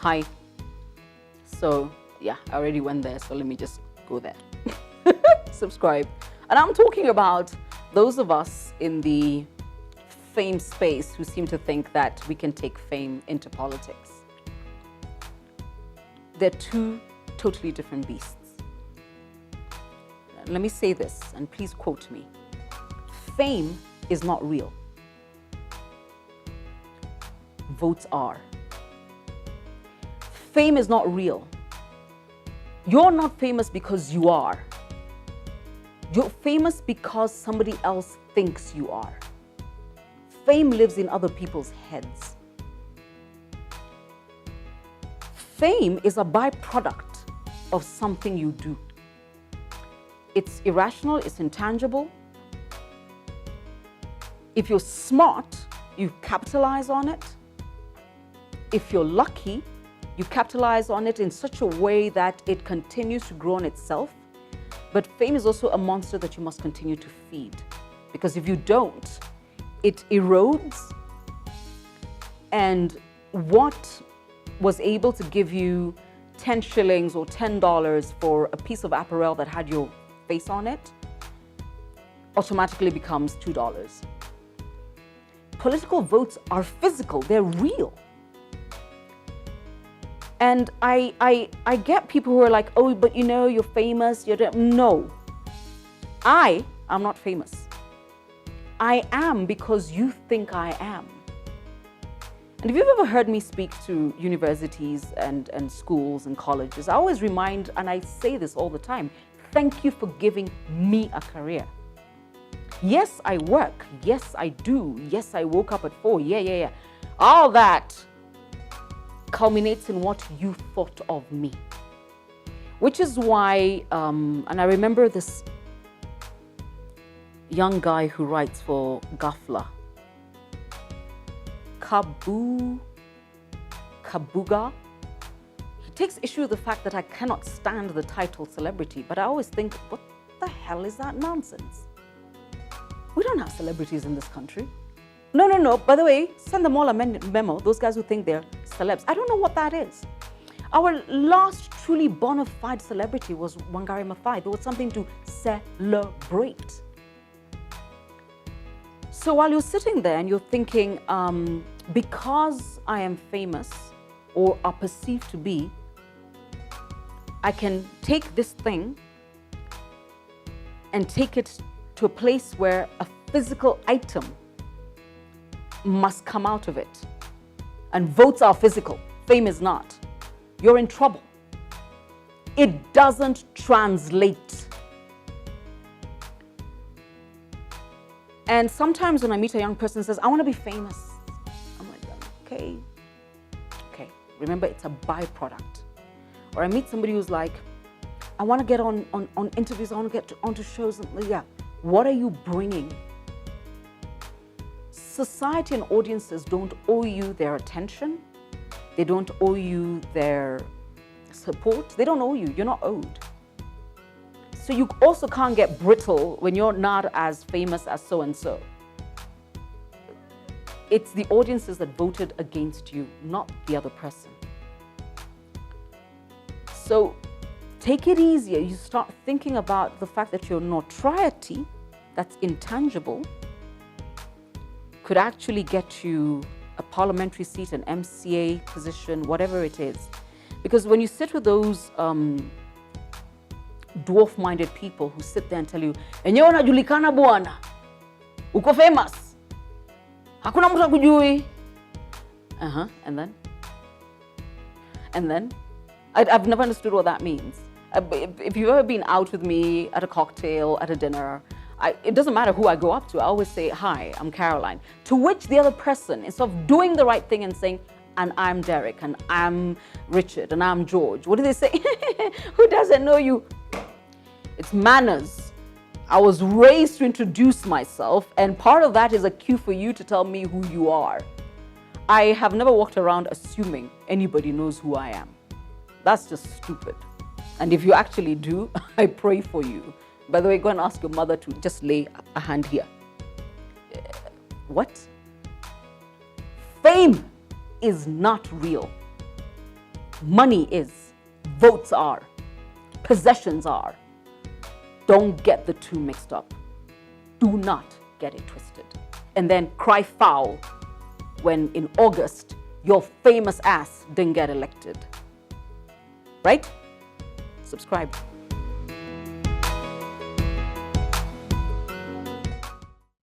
Hi. So, yeah, I already went there, so let me just go there. Subscribe. And I'm talking about those of us in the fame space who seem to think that we can take fame into politics. They're two totally different beasts. Let me say this, and please quote me. Fame is not real. Votes are. Fame is not real. You're not famous because you are. You're famous because somebody else thinks you are. Fame lives in other people's heads. Fame is a byproduct of something you do. It's irrational, it's intangible. If you're smart, you capitalize on it. If you're lucky, you capitalize on it in such a way that it continues to grow on itself. But fame is also a monster that you must continue to feed. Because if you don't, it erodes. And what was able to give you 10 shillings or $10 for a piece of apparel that had your face on it automatically becomes $2. Political votes are physical, they're real. And I get people who are like, oh, but you know, you're famous. No, I am not famous. I am because you think I am. And if you've ever heard me speak to universities and schools and colleges, I always remind, and I say this all the time, thank you for giving me a career. Yes, I work. Yes, I do. Yes, I woke up at 4. Yeah. All that culminates in what you thought of me. Which is why, and I remember this young guy who writes for Gafla, Kabuga. He takes issue with the fact that I cannot stand the title celebrity, but I always think, what the hell is that nonsense? We don't have celebrities in this country. No. By the way, send them all a memo, those guys who think they're celebs. I don't know what that is. Our last truly bona fide celebrity was Wangari Maathai. There was something to celebrate. So while you're sitting there and you're thinking, because I am famous or are perceived to be, I can take this thing and take it to a place where a physical item must come out of it. And votes are physical, fame is not. You're in trouble. It doesn't translate. And sometimes when I meet a young person who says, I want to be famous, I'm like, okay. Remember, it's a byproduct. Or I meet somebody who's like, I want to get on interviews, I want to get onto shows. Yeah, what are you bringing? Society and audiences don't owe you their attention. They don't owe you their support. They don't owe you. You're not owed. So you also can't get brittle when you're not as famous as so-and-so. It's the audiences that voted against you, not the other person. So take it easier. You start thinking about the fact that your notoriety, that's intangible, could actually get you a parliamentary seat, an MCA position, whatever it is. Because when you sit with those dwarf-minded people who sit there and tell you, enyewe unajulikana bwana, uko famous, hakuna mtu akujui. And then? I've never understood what that means. If you've ever been out with me at a cocktail, at a dinner, it doesn't matter who I go up to. I always say, hi, I'm Caroline. To which the other person, instead of doing the right thing and saying, and I'm Derek, and I'm Richard, and I'm George. What do they say? Who doesn't know you? It's manners. I was raised to introduce myself, and part of that is a cue for you to tell me who you are. I have never walked around assuming anybody knows who I am. That's just stupid. And if you actually do, I pray for you. By the way, go and ask your mother to just lay a hand here. What? Fame is not real. Money is, votes are, possessions are. Don't get the two mixed up. Do not get it twisted. And then cry foul when in August your famous ass didn't get elected. Right? Subscribe.